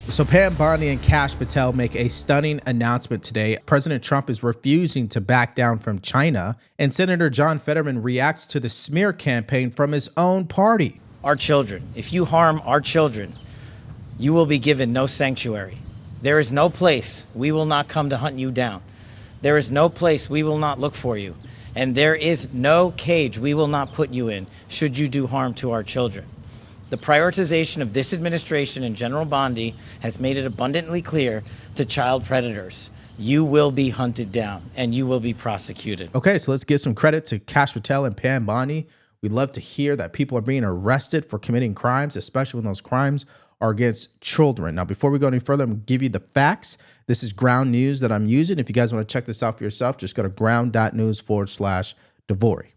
So Pam Bondi and Kash Patel make a stunning announcement today. President Trump is refusing to back down from China, and Senator John Fetterman reacts to the smear campaign from his own party. Our children, if you harm our children, you will be given no sanctuary. There is no place we will not come to hunt you down. There is no place we will not look for you. And there is no cage we will not put you in should you do harm to our children. The prioritization of this administration and General Bondi has made it abundantly clear to child predators, you will be hunted down and you will be prosecuted. Okay, so let's give some credit to Kash Patel and Pam Bondi. We love to hear that people are being arrested for committing crimes, especially when those crimes are against children. Now, before we go any further, I'm going to give you the facts. This is ground news that I'm using. If you guys want to check this out for yourself, just go to ground.news/Devori.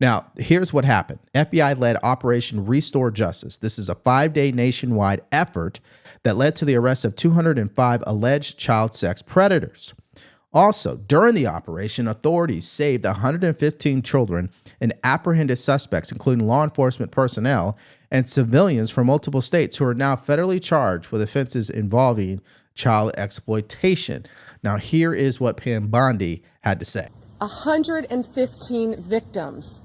Now, here's what happened. FBI led Operation Restore Justice. This is a 5-day nationwide effort that led to the arrest of 205 alleged child sex predators. Also, during the operation, authorities saved 115 children and apprehended suspects, including law enforcement personnel and civilians from multiple states who are now federally charged with offenses involving child exploitation. Now, here is what Pam Bondi had to say. 115 victims,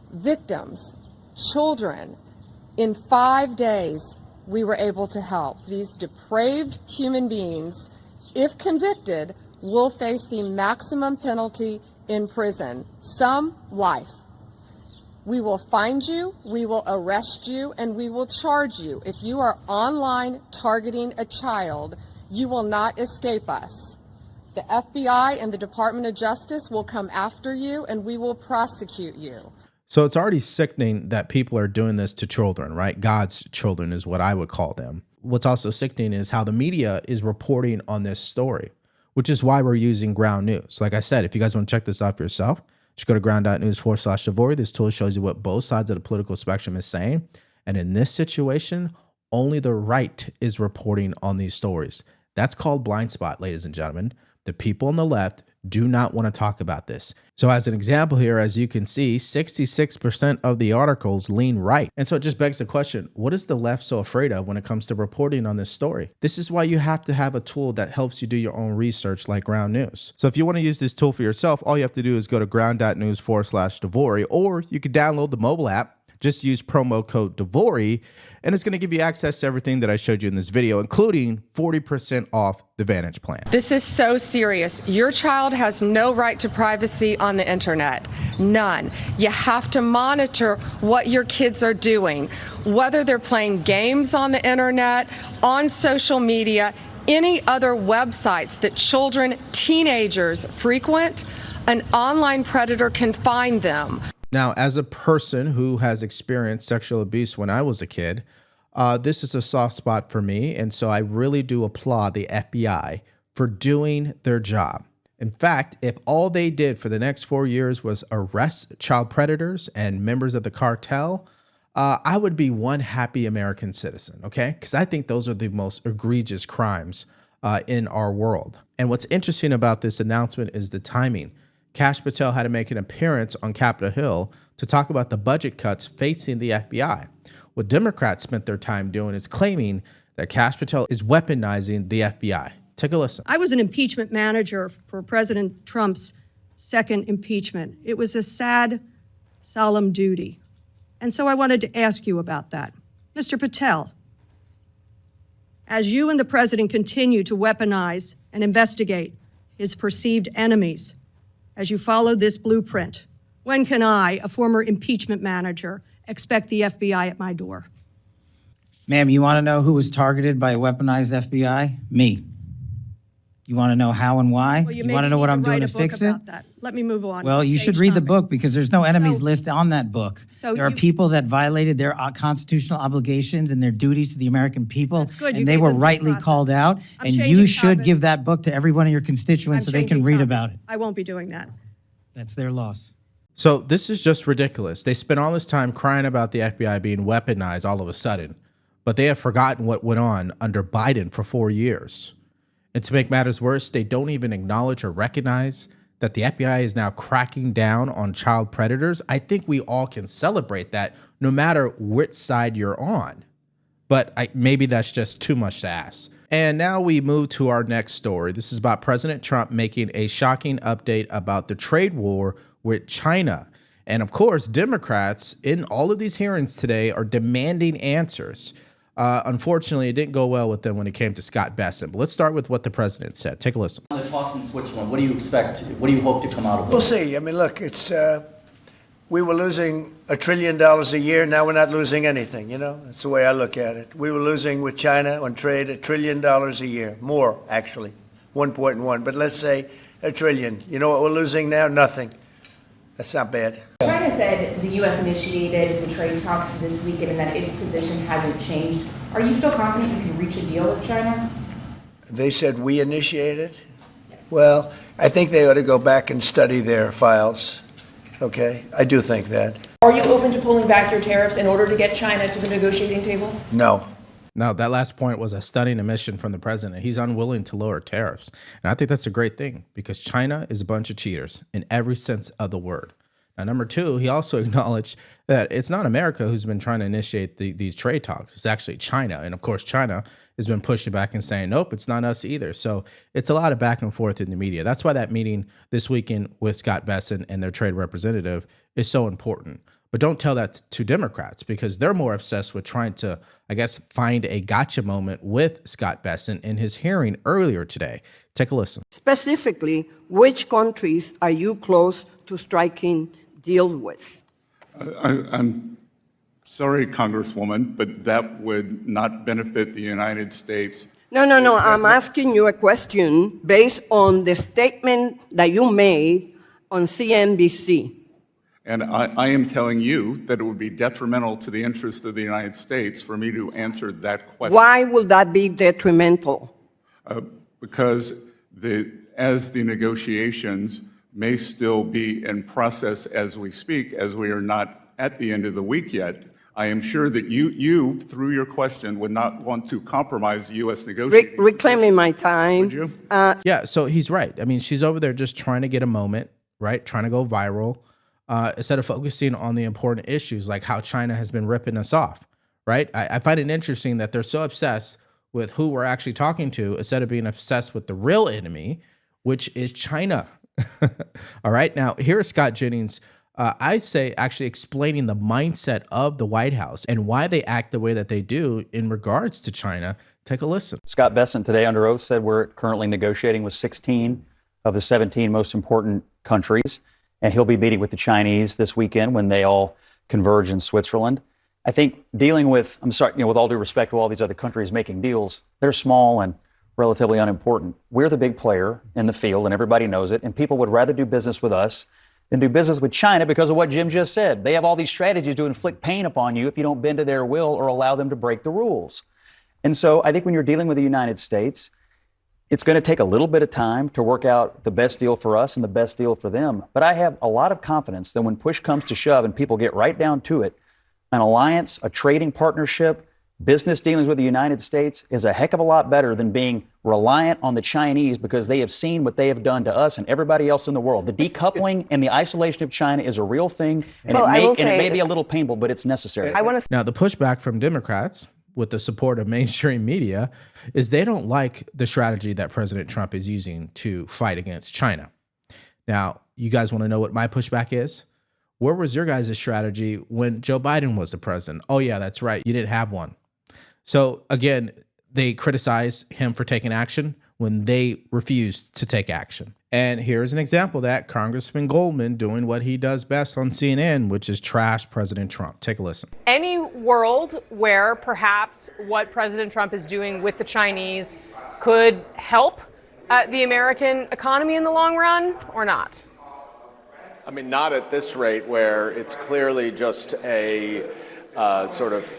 children, in 5 days we were able to help. These depraved human beings, if convicted, will face the maximum penalty in prison, some life. We will find you, we will arrest you, and we will charge you. If you are online targeting a child, you will not escape us. The FBI and the Department of Justice will come after you, and we will prosecute you. So it's already sickening that people are doing this to children, right? God's children is what I would call them. What's also sickening is how the media is reporting on this story, which is why we're using ground news. Like I said, if you guys want to check this out for yourself, just go to ground.news/Devori. This tool shows you what both sides of the political spectrum is saying. And in this situation, only the right is reporting on these stories. That's called blind spot, ladies and gentlemen. The people on the left do not want to talk about this. So as an example here, as you can see, 66% of the articles lean right. And so it just begs the question, what is the left so afraid of when it comes to reporting on this story? This is why you have to have a tool that helps you do your own research like Ground News. So if you want to use this tool for yourself, all you have to do is go to ground.news/Devori, or you could download the mobile app. Just use promo code Devori, and it's going to give you access to everything that I showed you in this video, including 40% off the Vantage plan. This is so serious. Your child has no right to privacy on the internet. None. You have to monitor what your kids are doing, whether they're playing games on the internet, on social media, any other websites that children, teenagers frequent. An online predator can find them. Now, as a person who has experienced sexual abuse when I was a kid, this is a soft spot for me. And so I really do applaud the FBI for doing their job. In fact, if all they did for the next 4 years was arrest child predators and members of the cartel, I would be one happy American citizen, okay? Because I think those are the most egregious crimes in our world. And what's interesting about this announcement is the timing. Kash Patel had to make an appearance on Capitol Hill to talk about the budget cuts facing the FBI. What Democrats spent their time doing is claiming that Kash Patel is weaponizing the FBI. Take a listen. I was an impeachment manager for President Trump's second impeachment. It was a sad, solemn duty. And so I wanted to ask you about that. Mr. Patel, as you and the president continue to weaponize and investigate his perceived enemies, as you follow this blueprint, when can I, a former impeachment manager, expect the FBI at my door? Ma'am, you want to know who was targeted by a weaponized FBI? Me. You want to know how and why? Well, you want to know what I'm doing to fix it? That. Let me move on. Well, you should read the book because there's no enemies list on that book. So there are people that violated their constitutional obligations and their duties to the American people. That's good. You And they gave were them due rightly process. called out. I'm And changing you should topics. give that book to every one of your constituents so they can read about it. I won't be doing that. That's their loss. So this is just ridiculous. They spent all this time crying about the FBI being weaponized all of a sudden, but they have forgotten what went on under Biden for 4 years. And to make matters worse, they don't even acknowledge or recognize that the FBI is now cracking down on child predators. I think we all can celebrate that no matter which side you're on. But maybe that's just too much to ask. And now we move to our next story. This is about President Trump making a shocking update about the trade war with China. And of course, Democrats in all of these hearings today are demanding answers. Unfortunately, it didn't go well with them when it came to Scott Bessent. But let's start with what the president said. Take a listen. The talks in Switzerland, what do you expect? What do you hope to come out of it? We'll see. I mean, look, it's we were losing $1 trillion a year. Now we're not losing anything. That's the way I look at it. We were losing with China on trade $1 trillion a year, more actually, 1.1. But let's say $1 trillion. You know what we're losing now? Nothing. That's not bad. China said the U.S. initiated the trade talks this weekend and that its position hasn't changed. Are you still confident you can reach a deal with China? They said we initiated? Well, I think they ought to go back and study their files. Okay? I do think that. Are you open to pulling back your tariffs in order to get China to the negotiating table? No. Now, that last point was a stunning admission from the president. He's unwilling to lower tariffs. And I think that's a great thing because China is a bunch of cheaters in every sense of the word. Now, number two, he also acknowledged that it's not America who's been trying to initiate these trade talks. It's actually China. And of course, China has been pushing back and saying, nope, it's not us either. So it's a lot of back and forth in the media. That's why that meeting this weekend with Scott Bessent and their trade representative is so important. But don't tell that to Democrats because they're more obsessed with trying to, I guess, find a gotcha moment with Scott Bessent in his hearing earlier today. Take a listen. Specifically, which countries are you close to striking deals with? I'm sorry, Congresswoman, but that would not benefit the United States. No. I'm asking you a question based on the statement that you made on CNBC. And I am telling you that it would be detrimental to the interest of the United States for me to answer that question. Why will that be detrimental? Because as the negotiations may still be in process as we speak, as we are not at the end of the week yet, I am sure that you through your question, would not want to compromise the U.S. negotiating. Reclaiming my time. Would you? Yeah, so he's right. I mean, she's over there just trying to get a moment, right? Trying to go viral. Instead of focusing on the important issues like how China has been ripping us off, right? I find it interesting that they're so obsessed with who we're actually talking to instead of being obsessed with the real enemy, which is China. All right. Now, here is Scott Jennings, I say actually explaining the mindset of the White House and why they act the way that they do in regards to China. Take a listen. Scott Bessent today under oath said we're currently negotiating with 16 of the 17 most important countries. And he'll be meeting with the Chinese this weekend when they all converge in Switzerland. I think dealing with, with all due respect to all these other countries making deals, they're small and relatively unimportant. We're the big player in the field and everybody knows it. And people would rather do business with us than do business with China because of what Jim just said. They have all these strategies to inflict pain upon you if you don't bend to their will or allow them to break the rules. And so I think when you're dealing with the United States, it's going to take a little bit of time to work out the best deal for us and the best deal for them. But I have a lot of confidence that when push comes to shove and people get right down to it, an alliance, a trading partnership, business dealings with the United States is a heck of a lot better than being reliant on the Chinese because they have seen what they have done to us and everybody else in the world. The decoupling and the isolation of China is a real thing, and, it may be a little painful, but it's necessary. Now, the pushback from Democrats with the support of mainstream media is they don't like the strategy that President Trump is using to fight against China. Now, you guys want to know what my pushback is? Where was your guys' strategy when Joe Biden was the president? Oh, yeah, that's right. You didn't have one. So again, they criticize him for taking action when they refused to take action. And here's an example of that: Congressman Goldman doing what he does best on CNN, which is trash President Trump. Take a listen. Any world where perhaps what President Trump is doing with the Chinese could help the American economy in the long run or not? I mean, not at this rate where it's clearly just a sort of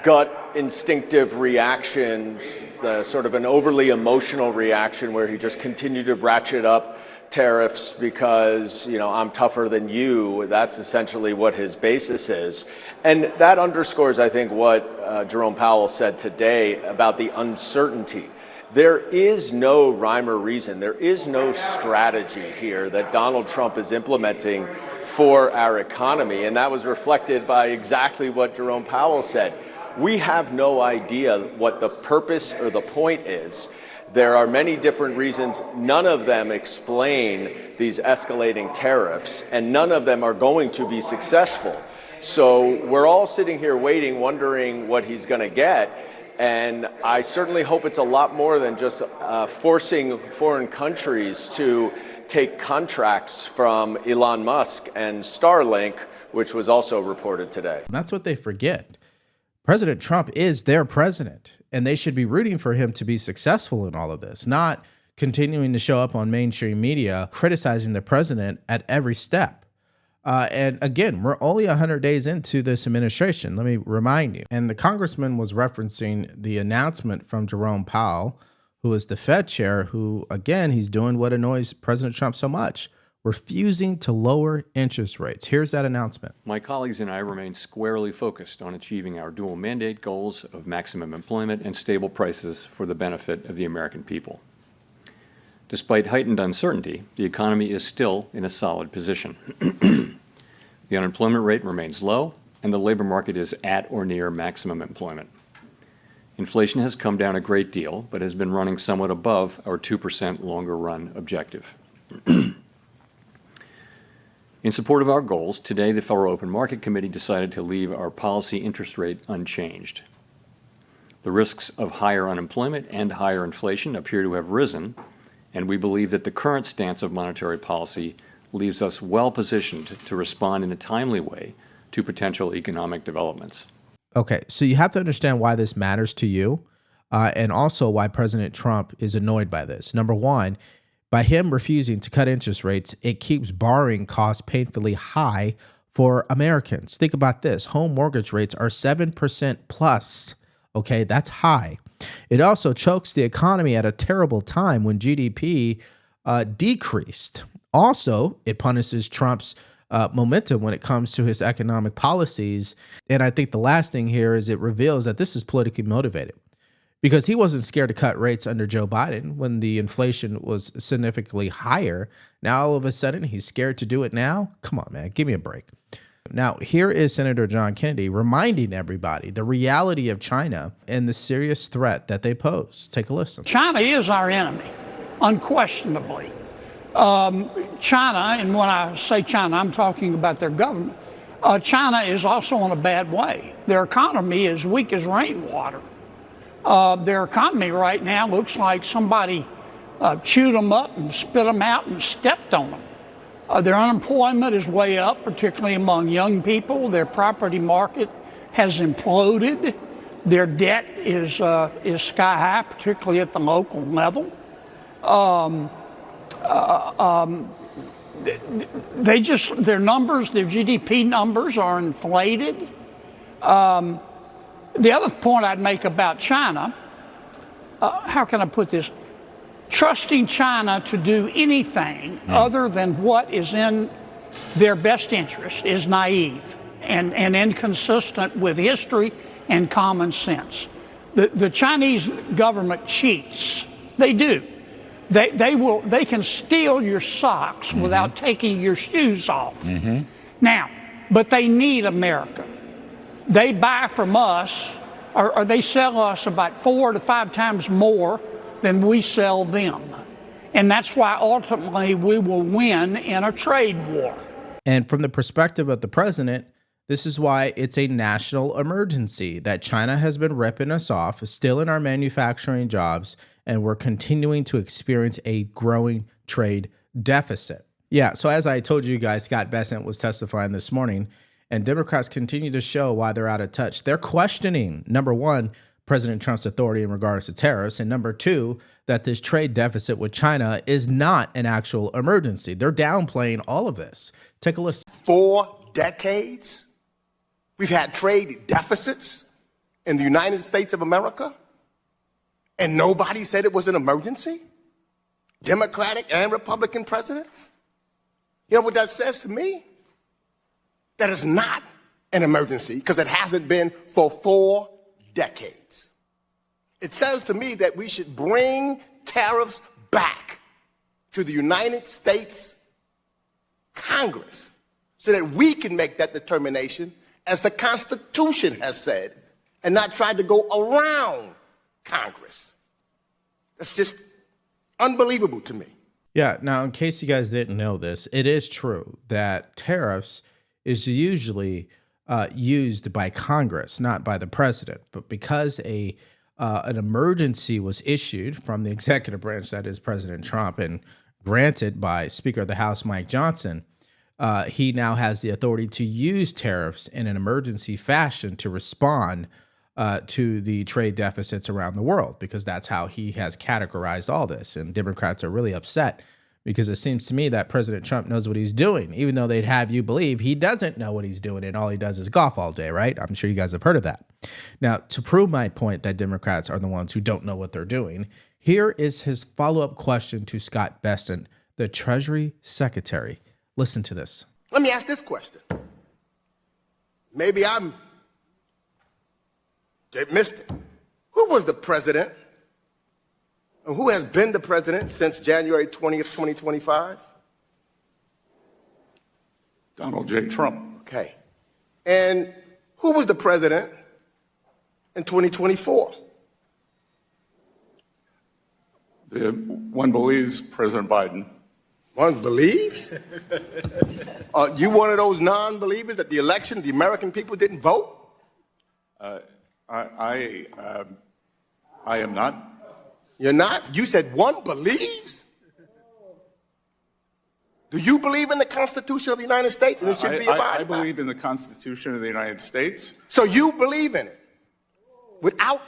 gut instinctive reactions, the sort of an overly emotional reaction where he just continued to ratchet up tariffs because, I'm tougher than you. That's essentially what his basis is. And that underscores, I think, what Jerome Powell said today about the uncertainty. There is no rhyme or reason. There is no strategy here that Donald Trump is implementing for our economy. And that was reflected by exactly what Jerome Powell said. we have no idea what the purpose or the point is. There are many different reasons. None of them explain these escalating tariffs, and none of them are going to be successful. So we're all sitting here waiting, wondering what he's going to get. And I certainly hope it's a lot more than just forcing foreign countries to take contracts from Elon Musk and Starlink, which was also reported today. That's what they forget. President Trump is their president, and they should be rooting for him to be successful in all of this, not continuing to show up on mainstream media criticizing the president at every step. And again, we're only 100 days into this administration. Let me remind you. And the congressman was referencing the announcement from Jerome Powell, who is the Fed chair, who, again, he's doing what annoys President Trump so much, refusing to lower interest rates. Here's that announcement. My colleagues and I remain squarely focused on achieving our dual mandate goals of maximum employment and stable prices for the benefit of the American people. Despite heightened uncertainty, the economy is still in a solid position. The unemployment rate remains low, and the labor market is at or near maximum employment. Inflation has come down a great deal, but has been running somewhat above our 2% longer run objective. In support of our goals, today the Federal Open Market Committee decided to leave our policy interest rate unchanged. The risks of higher unemployment and higher inflation appear to have risen, and we believe that the current stance of monetary policy leaves us well positioned to respond in a timely way to potential economic developments. Okay, so you have to understand why this matters to you, and also why President Trump is annoyed by this. Number one, by him refusing to cut interest rates, it keeps borrowing costs painfully high for Americans. Think about this. Home mortgage rates are 7% plus. Okay, that's high. It also chokes the economy at a terrible time when GDP decreased. Also, it punishes Trump's momentum when it comes to his economic policies. And I think the last thing here is it reveals that this is politically motivated, because he wasn't scared to cut rates under Joe Biden when the inflation was significantly higher. Now, all of a sudden, he's scared to do it now? Come on, man, give me a break. Now, here is Senator John Kennedy reminding everybody the reality of China and the serious threat that they pose. Take a listen. China is our enemy, unquestionably. China, and when I say China, I'm talking about their government. China is also in a bad way. Their economy is weak as rainwater. Their economy right now looks like somebody chewed them up and spit them out and stepped on them. Their unemployment is way up, particularly among young people. Their property market has imploded. Their debt is sky high, particularly at the local level. Their numbers, their GDP numbers are inflated. The other point I'd make about China, how can I put this? Trusting China to do anything other than what is in their best interest is naive and inconsistent with history and common sense. The Chinese government cheats. They do. They can steal your socks without taking your shoes off. Now, but they need America. They buy from us, or they sell us about 4 to 5 times more than we sell them. And that's why ultimately we will win in a trade war. And from the perspective of the president, this is why it's a national emergency that China has been ripping us off, stealing our manufacturing jobs, and we're continuing to experience a growing trade deficit. Yeah, so as I told you guys, Scott Bessent was testifying this morning, and Democrats continue to show why they're out of touch. They're questioning, number one, President Trump's authority in regards to tariffs, and number two, that this trade deficit with China is not an actual emergency. They're downplaying all of this. Take a listen. 4 decades, we've had trade deficits in the United States of America, and nobody said it was an emergency? Democratic and Republican presidents? You know what that says to me? That it's not an emergency because it hasn't been for 4 decades. It says to me that we should bring tariffs back to the United States Congress so that we can make that determination, as the Constitution has said, and not tried to go around Congress. That's just unbelievable to me. Yeah. Now, in case you guys didn't know this, it is true that tariffs is usually used by Congress, not by the president. But because an emergency was issued from the executive branch, that is President Trump, and granted by Speaker of the House Mike Johnson, he now has the authority to use tariffs in an emergency fashion to respond to the trade deficits around the world, because that's how he has categorized all this. And Democrats are really upset because it seems to me that President Trump knows what he's doing, even though they'd have you believe he doesn't know what he's doing and all he does is golf all day, right? I'm sure you guys have heard of that. Now, to prove my point that Democrats are the ones who don't know what they're doing, here is his follow-up question to Scott Bessent, the Treasury Secretary. Listen to this. Let me ask this question. Maybe I'm missed it. Who was the president, and who has been the president since January 20th, 2025? Donald J. Trump. Okay. And who was the president in 2024? One believes President Biden. One believes? You one of those non-believers that the election, the American people didn't vote? I am not. You're not? You said one believes? Do you believe in the Constitution of the United States and it should be abided by? I believe in the Constitution of the United States. So you believe in it without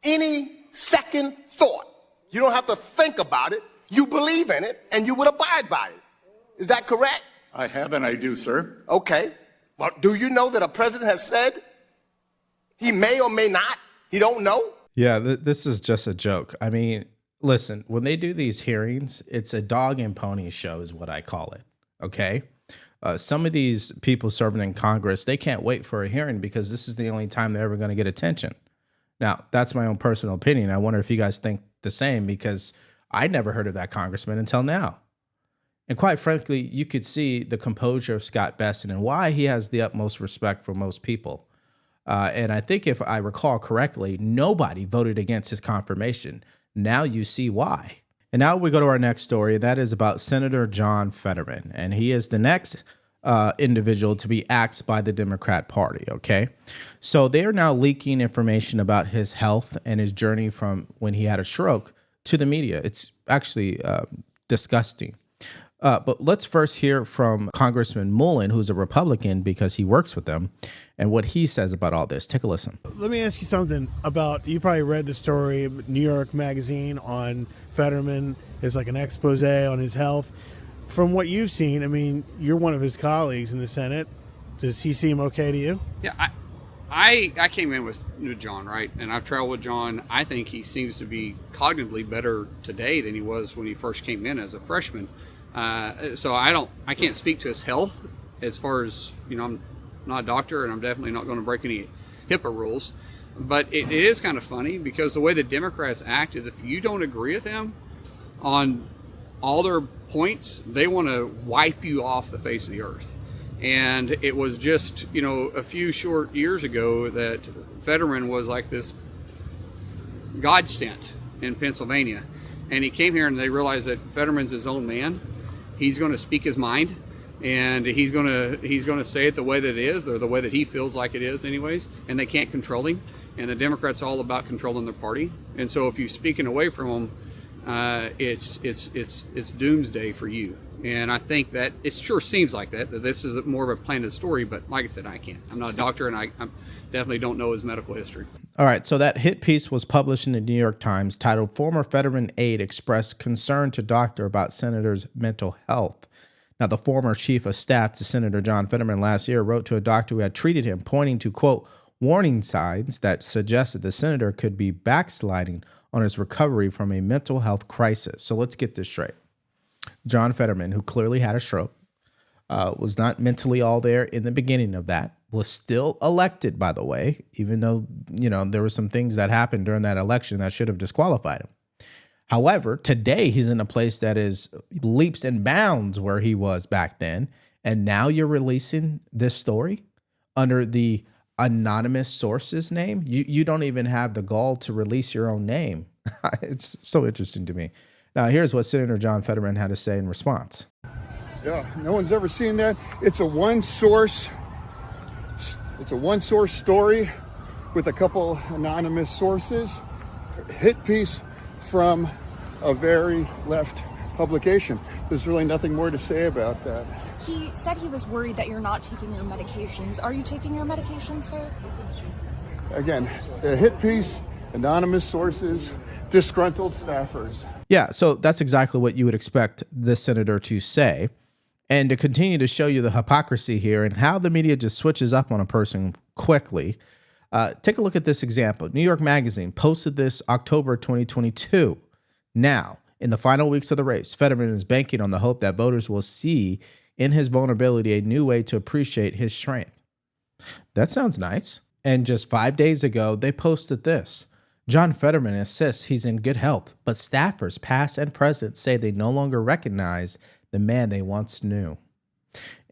any second thought. You don't have to think about it. You believe in it and you would abide by it. Is that correct? I have and I do, sir. Okay. Well, do you know that a president has said he may or may not? He don't know? Yeah, this is just a joke. I mean, listen, when they do these hearings, it's a dog and pony show is what I call it, okay? Some of these people serving in Congress, they can't wait for a hearing because this is the only time they're ever going to get attention. Now, that's my own personal opinion. I wonder if you guys think the same, because I never heard of that congressman until now. And quite frankly, you could see the composure of Scott Bessent and why he has the utmost respect for most people. And I think if I recall correctly, nobody voted against his confirmation. Now you see why. And now we go to our next story. That is about Senator John Fetterman. And he is the next individual to be axed by the Democrat Party, okay? So they are now leaking information about his health and his journey from when he had a stroke to the media. It's actually disgusting. But let's first hear from Congressman Mullen, who's a Republican because he works with them, and what he says about all this. Take a listen. Let me ask you something about, you probably read the story, New York Magazine on Fetterman. It's like an expose on his health. From what you've seen, I mean, you're one of his colleagues in the Senate. Does he seem okay to you? Yeah, I came in with John, right? And I've traveled with John. I think he seems to be cognitively better today than he was when he first came in as a freshman. So I can't speak to his health as far as, I'm not a doctor and I'm definitely not going to break any HIPAA rules. But it is kind of funny because the way the Democrats act is if you don't agree with them on all their points, they want to wipe you off the face of the earth. And it was just, a few short years ago that Fetterman was like this God sent in Pennsylvania. And he came here and they realized that Fetterman's his own man. He's going to speak his mind and he's going to say it the way that it is, or the way that he feels like it is anyways, and they can't control him. And the Democrats are all about controlling their party. And so if you're speaking away from them, it's doomsday for you. And I think that it sure seems like that this is more of a planted story, but like I said, I'm not a doctor and I definitely don't know his medical history. All right, so that hit piece was published in the New York Times titled "Former Fetterman Aide Expressed Concern to Doctor About Senator's Mental Health." Now, the former chief of staff to Senator John Fetterman last year wrote to a doctor who had treated him, pointing to, quote, warning signs that suggested the senator could be backsliding on his recovery from a mental health crisis. So let's get this straight. John Fetterman, who clearly had a stroke, was not mentally all there in the beginning of that, was still elected, by the way, even though, there were some things that happened during that election that should have disqualified him. However, today he's in a place that is leaps and bounds where he was back then. And now you're releasing this story under the anonymous source's name? You don't even have the gall to release your own name. It's so interesting to me. Now, here's what Senator John Fetterman had to say in response. Yeah, no one's ever seen that. It's a one source story with a couple anonymous sources. Hit piece from a very left publication. There's really nothing more to say about that. He said he was worried that you're not taking your medications. Are you taking your medications, sir? Again, a hit piece, anonymous sources, disgruntled staffers. Yeah, so that's exactly what you would expect the senator to say. And to continue to show you the hypocrisy here and how the media just switches up on a person quickly, take a look at this example. New York Magazine posted this October 2022. Now, in the final weeks of the race, Fetterman is banking on the hope that voters will see in his vulnerability a new way to appreciate his strength. That sounds nice. And just 5 days ago, they posted this. John Fetterman insists he's in good health, but staffers, past and present, say they no longer recognize the man they once knew.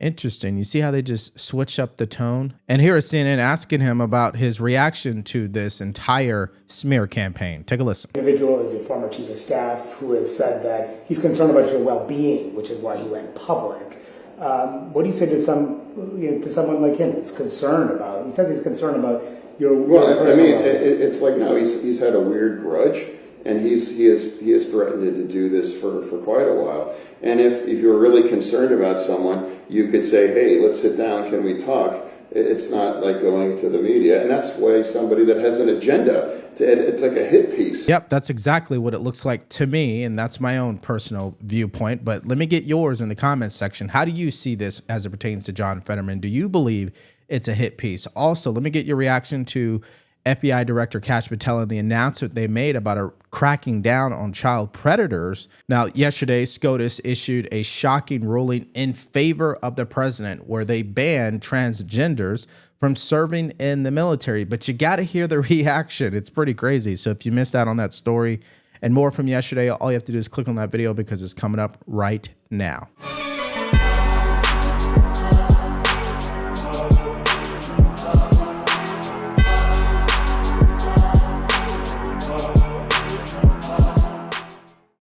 Interesting. You see how they just switch up the tone? And here is CNN asking him about his reaction to this entire smear campaign. Take a listen. The individual is a former chief of staff who has said that he's concerned about your well-being, which is why he went public. What do you say to someone like him who's concerned about? He says he's concerned about your. Well, I mean, it's like no, he's had a weird grudge, and he has threatened to do this for quite a while. And if you're really concerned about someone, you could say, hey, let's sit down. Can we talk? It's not like going to the media. And that's why somebody that has an agenda, it's like a hit piece. Yep, that's exactly what it looks like to me. And that's my own personal viewpoint. But let me get yours in the comments section. How do you see this as it pertains to John Fetterman? Do you believe it's a hit piece? Also, let me get your reaction to FBI Director Kash Patel and the announcement they made about cracking down on child predators. Now, yesterday, SCOTUS issued a shocking ruling in favor of the president where they banned transgenders from serving in the military. But you got to hear the reaction. It's pretty crazy. So if you missed out on that story and more from yesterday, all you have to do is click on that video because it's coming up right now.